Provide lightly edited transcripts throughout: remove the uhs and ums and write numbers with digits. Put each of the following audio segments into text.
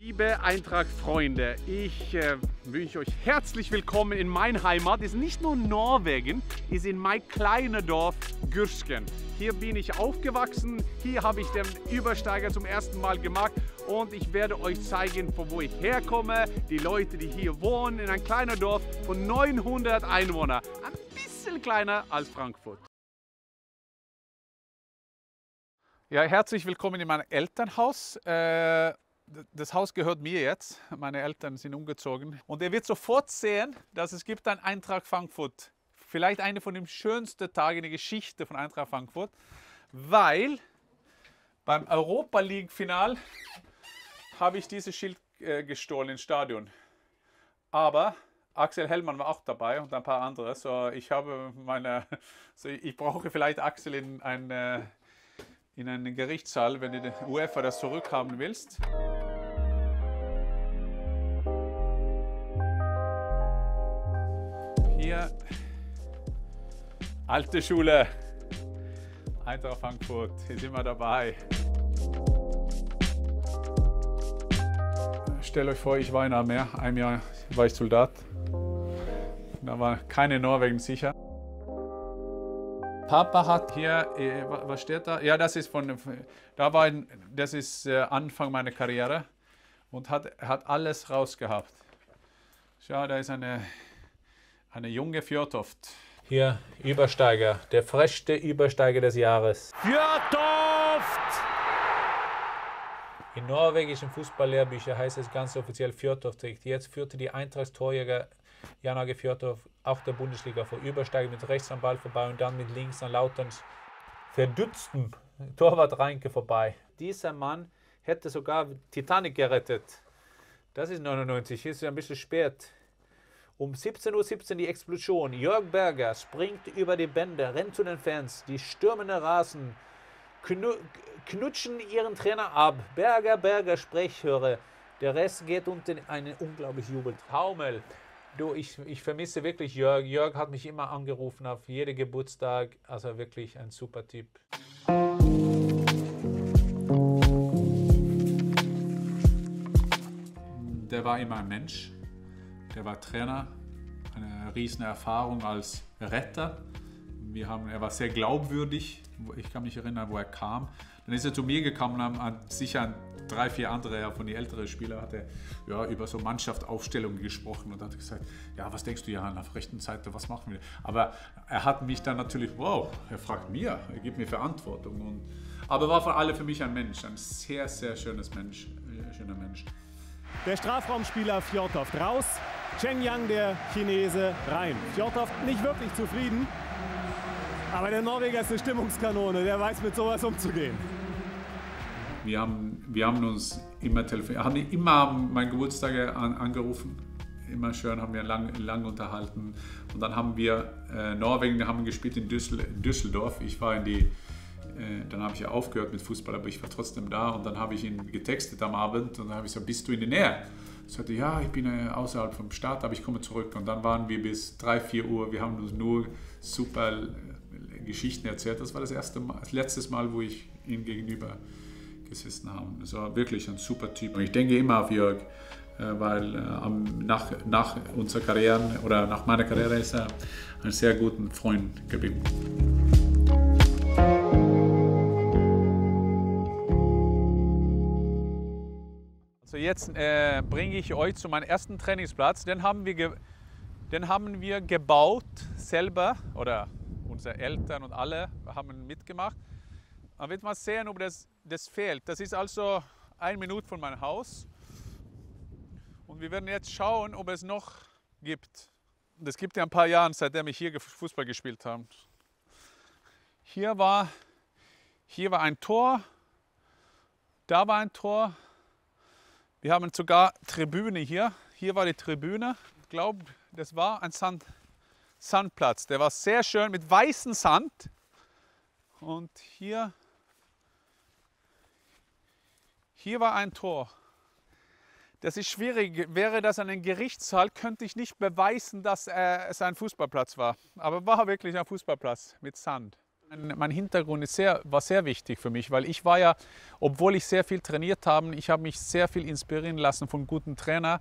Liebe Eintracht-Freunde, ich wünsche euch herzlich willkommen in meine Heimat. Es ist nicht nur Norwegen, es ist in mein kleines Dorf Gürsken. Hier bin ich aufgewachsen, hier habe ich den Übersteiger zum ersten Mal gemacht und ich werde euch zeigen, von wo ich herkomme, die Leute, die hier wohnen, in ein kleines Dorf von 900 Einwohnern. Ein bisschen kleiner als Frankfurt. Ja, herzlich willkommen in meinem Elternhaus. Das Haus gehört mir jetzt. Meine Eltern sind umgezogen. Und ihr wird sofort sehen, dass es gibt ein Eintracht Frankfurt. Vielleicht eine von den schönsten Tagen in der Geschichte von Eintracht Frankfurt. Weil beim Europa League Final habe ich dieses Schild gestohlen im Stadion. Aber Axel Hellmann war auch dabei und ein paar andere. So ich brauche vielleicht Axel in einen Gerichtssaal, wenn du den UEFA das zurückhaben willst. Hier, alte Schule, Eintracht Frankfurt, hier sind wir dabei. Stellt euch vor, ich war in der Armee, ein Jahr war ich Soldat. Da war keine Norwegen sicher. Papa hat hier, was steht da? Ja, das ist das ist Anfang meiner Karriere und hat alles rausgehabt. Schau, da ist eine junge Fjørtoft. Hier Übersteiger, der freshste Übersteiger des Jahres. Fjørtoft! In norwegischen Fußballlehrbüchern heißt es ganz offiziell Fjørtoft. Jetzt führte die Eintracht-Torjäger Jan Åge Fjørtoft auch der Bundesliga vor. Übersteiger mit rechts am Ball vorbei und dann mit links an Lauterns verdutztem Torwart Reinke vorbei. Dieser Mann hätte sogar Titanic gerettet. Das ist 99, ist ja ein bisschen spät. Um 17:17 Uhr die Explosion. Jörg Berger springt über die Bänder, rennt zu den Fans. Die stürmen den Rasen, knutschen ihren Trainer ab. Berger, Sprechhörer. Der Rest geht unter einen unglaublichen Jubel. Taumel. Du, ich vermisse wirklich Jörg. Jörg hat mich immer angerufen auf jeden Geburtstag. Also wirklich ein super Typ. Der war immer ein Mensch. Der war Trainer. Eine riesen Erfahrung als Retter. Er war sehr glaubwürdig. Ich kann mich erinnern, wo er kam. Dann ist er zu mir gekommen und haben sicher 3, 4 andere von den älteren Spielern hat er über so Mannschaftsaufstellungen gesprochen und hat gesagt, ja, was denkst du, Jan, auf der rechten Seite, was machen wir? Aber er hat mich dann natürlich, er fragt mich, er gibt mir Verantwortung. Aber war für alle für mich ein Mensch, ein sehr, sehr schöner Mensch. Der Strafraumspieler Fjørtoft raus, Cheng Yang, der Chinese, rein. Fjørtoft nicht wirklich zufrieden, aber der Norweger ist eine Stimmungskanone, der weiß mit sowas umzugehen. Wir haben uns immer telefoniert, haben immer meinen Geburtstag angerufen. Immer schön, haben wir lang unterhalten. Und dann haben wir Norwegen haben gespielt in Düsseldorf. Dann habe ich ja aufgehört mit Fußball, aber ich war trotzdem da. Und dann habe ich ihn getextet am Abend und dann habe ich gesagt, bist du in der Nähe? Er sagte, ja, ich bin außerhalb vom Stadt, aber ich komme zurück. Und dann waren wir bis 3, 4 Uhr. Wir haben uns nur super Geschichten erzählt. Das war das letzte Mal, wo ich ihm gegenüber gesessen haben. Das war wirklich ein super Typ. Und ich denke immer auf Jörg, weil nach unserer Karriere oder nach meiner Karriere ist er ein sehr guter Freund geblieben. Also jetzt bringe ich euch zu meinem ersten Trainingsplatz. Den haben wir gebaut selber, oder unsere Eltern und alle haben mitgemacht. Man wird mal sehen, ob das fehlt. Das ist also 1 Minute von meinem Haus. Und wir werden jetzt schauen, ob es noch gibt. Das gibt ja ein paar Jahre, seitdem ich hier Fußball gespielt habe. Hier war ein Tor, da war ein Tor. Wir haben sogar Tribüne hier. Hier war die Tribüne. Ich glaube, das war ein Sandplatz. Der war sehr schön mit weißem Sand. Und hier war ein Tor. Das ist schwierig. Wäre das ein Gerichtssaal, könnte ich nicht beweisen, dass es ein Fußballplatz war. Aber war wirklich ein Fußballplatz mit Sand. Mein Hintergrund war sehr wichtig für mich, weil ich war ja, obwohl ich sehr viel trainiert habe, ich habe mich sehr viel inspirieren lassen von guten Trainern.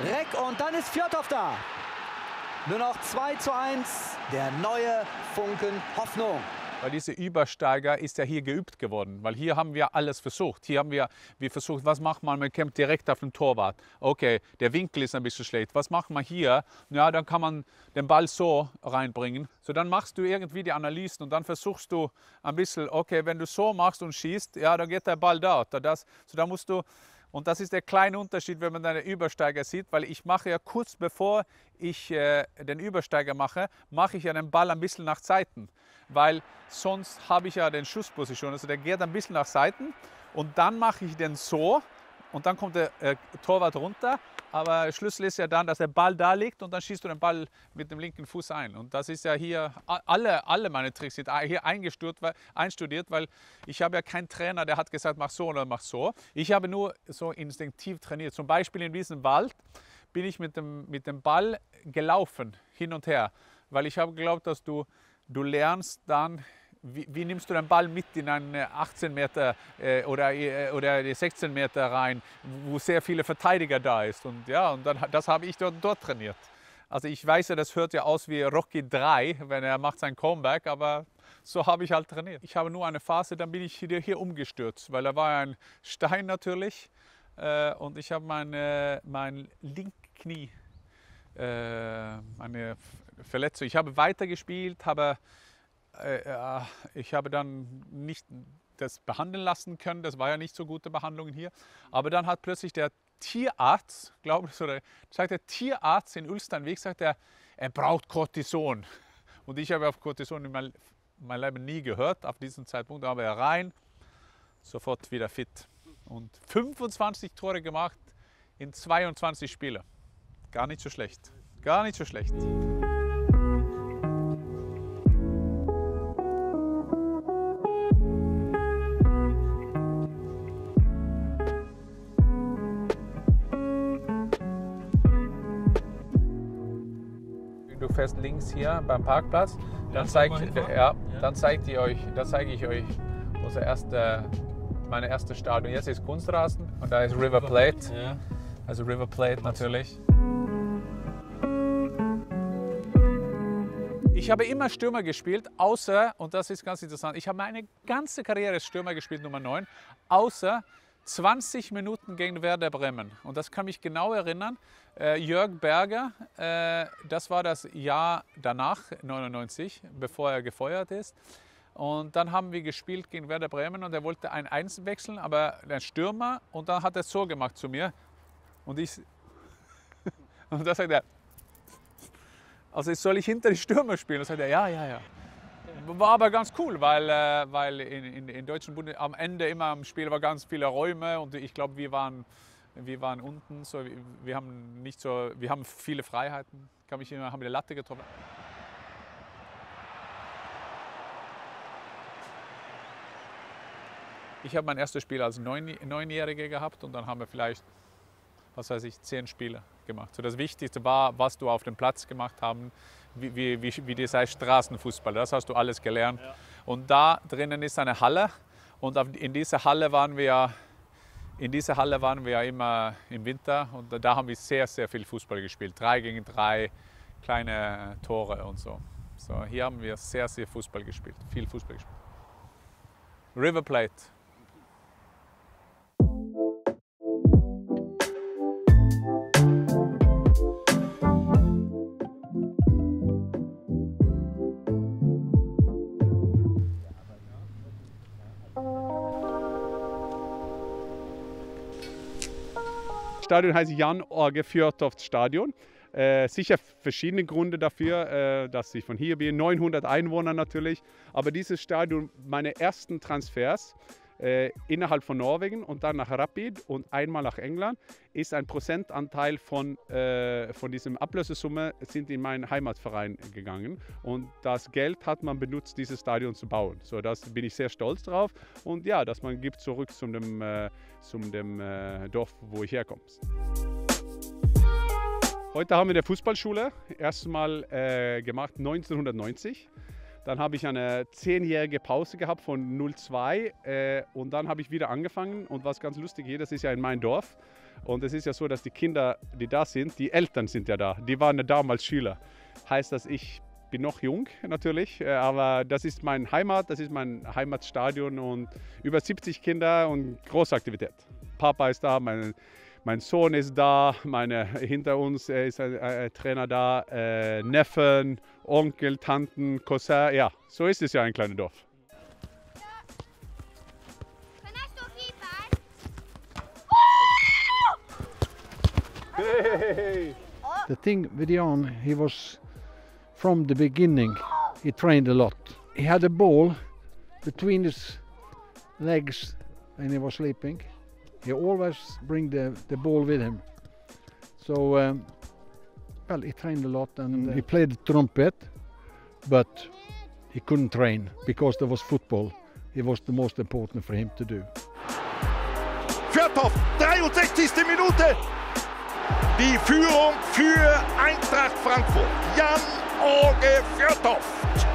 Reck und dann ist Fjordhoff da. Nur noch 2:1, der neue Funken Hoffnung. Weil dieser Übersteiger ist ja hier geübt geworden, weil hier haben wir alles versucht. Hier haben wir versucht, was macht man? Man kämpft direkt auf den Torwart. Okay, der Winkel ist ein bisschen schlecht. Was macht man hier? Ja, dann kann man den Ball so reinbringen. So, dann machst du irgendwie die Analysen und dann versuchst du ein bisschen, okay, wenn du so machst und schießt, ja, dann geht der Ball dort. So, da musst du, und das ist der kleine Unterschied, wenn man einen Übersteiger sieht, weil ich mache ja kurz bevor ich den Übersteiger mache ich ja den Ball ein bisschen nach Seiten. Weil sonst habe ich ja den Schussposition, also der geht ein bisschen nach Seiten und dann mache ich den so und dann kommt der Torwart runter, aber der Schlüssel ist ja dann, dass der Ball da liegt und dann schießt du den Ball mit dem linken Fuß ein und das ist ja hier, alle meine Tricks sind hier einstudiert, weil ich habe ja keinen Trainer, der hat gesagt, mach so oder mach so. Ich habe nur so instinktiv trainiert, zum Beispiel in diesem Wald bin ich mit dem Ball gelaufen, hin und her, weil ich habe geglaubt, dass du lernst dann, wie nimmst du den Ball mit in einen 18 Meter oder 16 Meter rein, wo sehr viele Verteidiger da ist. Und ja, und dann, das habe ich dort trainiert. Also ich weiß ja, das hört ja aus wie Rocky 3, wenn er macht sein Comeback, aber so habe ich halt trainiert. Ich habe nur eine Phase, dann bin ich hier umgestürzt, weil da war ein Stein natürlich und ich habe mein linkes Knie, eine Verletzung. Ich habe weitergespielt, ich habe dann nicht das behandeln lassen können. Das war ja nicht so gute Behandlung hier. Aber dann hat plötzlich der Tierarzt, glaube ich, oder sagt der Tierarzt in Ulsteinweg, sagt er braucht Cortison. Und ich habe auf Cortison in meinem Leben nie gehört. Auf diesem Zeitpunkt aber er rein, sofort wieder fit. Und 25 Tore gemacht in 22 Spielen. Gar nicht so schlecht. Gar nicht so schlecht. Du fährst links hier beim Parkplatz, dann zeige ich euch meine erste Stadion. Jetzt ist Kunstrasen und da ist River Plate. Ja. Also River Plate natürlich. Ich habe immer Stürmer gespielt, außer, und das ist ganz interessant, ich habe meine ganze Karriere als Stürmer gespielt, Nummer 9, außer 20 Minuten gegen Werder Bremen. Und das kann mich genau erinnern. Jörg Berger, das war das Jahr danach, 99, bevor er gefeuert ist. Und dann haben wir gespielt gegen Werder Bremen und er wollte ein Einzelwechseln, aber der Stürmer, und dann hat er so gemacht zu mir. Und da sagt er, also soll ich hinter die Stürmer spielen? Und sagt er, ja. War aber ganz cool, weil in deutschen Bundesliga am Ende immer am Spiel war ganz viele Räume und ich glaube, wir waren unten, so, wir haben viele Freiheiten. Haben die Latte getroffen. Ich habe mein erstes Spiel als Neunjähriger gehabt und dann haben wir vielleicht, 10 Spiele gemacht. So das Wichtigste war, was du auf dem Platz gemacht haben, wie das heißt Straßenfußball. Das hast du alles gelernt. Ja. Und da drinnen ist eine Halle und in dieser Halle waren wir ja immer im Winter und da haben wir sehr, sehr viel Fußball gespielt. 3 gegen 3, kleine Tore und so. So hier haben wir sehr, sehr Fußball gespielt, viel Fußball gespielt. River Plate. Das Stadion heißt Jan Åge Fjørtoft Stadion. Sicher verschiedene Gründe dafür, dass ich von hier bin. 900 Einwohner natürlich. Aber dieses Stadion, meine ersten Transfers innerhalb von Norwegen und dann nach Rapid und einmal nach England, ist ein Prozentanteil von diesem Ablösesumme sind in meinen Heimatverein gegangen. Und das Geld hat man benutzt, dieses Stadion zu bauen. So, das bin ich sehr stolz drauf. Und ja, dass man gibt zurück zum dem Dorf, wo ich herkomme. Heute haben wir die Fußballschule erstmal gemacht 1990. Dann habe ich eine 10-jährige Pause gehabt von 0-2 und dann habe ich wieder angefangen. Und was ganz lustig hier, das ist ja in meinem Dorf. Und es ist ja so, dass die Kinder, die da sind, die Eltern sind ja da. Die waren ja damals Schüler. Heißt, dass ich bin noch jung natürlich, aber das ist mein Heimat, das ist mein Heimatstadion und über 70 Kinder und große Aktivität. Papa ist da, mein Sohn ist da, hinter uns ist ein Trainer da, Neffen, Onkel, Tanten, Cousin, ja, so ist es ja ein kleines Dorf. Hey. The thing with Jan, he was from the beginning, he trained a lot. He had a ball between his legs when he was sleeping. He always bring the ball with him. So, well, he trained a lot and he played the trumpet, but he couldn't train because there was football. It was the most important for him to do. Fjørtoft, 63. Minute. Die Führung für Eintracht Frankfurt. Jan-Åge Fjørtoft.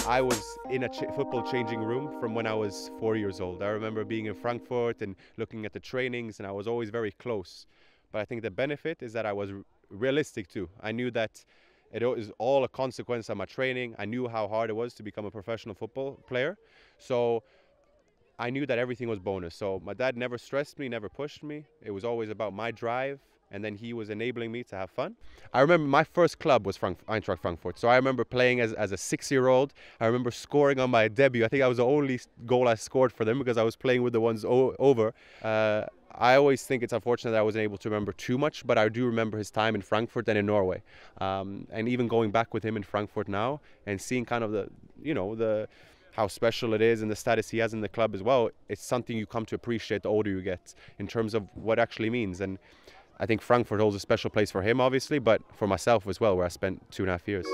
I was in a football changing room from when I was 4 years old. I remember being in Frankfurt and looking at the trainings, and I was always very close. But I think the benefit is that I was realistic too. I knew that it was all a consequence of my training. I knew how hard it was to become a professional football player. So I knew that everything was bonus. So my dad never stressed me, never pushed me. It was always about my drive. And then he was enabling me to have fun. I remember my first club was Eintracht Frankfurt. So I remember playing as a 6-year-old. I remember scoring on my debut. I think I was the only goal I scored for them because I was playing with the ones over. I always think it's unfortunate that I wasn't able to remember too much, but I do remember his time in Frankfurt and in Norway. And even going back with him in Frankfurt now and seeing kind of how special it is and the status he has in the club as well, it's something you come to appreciate the older you get in terms of what it actually means. And I think Frankfurt holds a special place for him, obviously, but for myself as well, where I spent 2.5 years.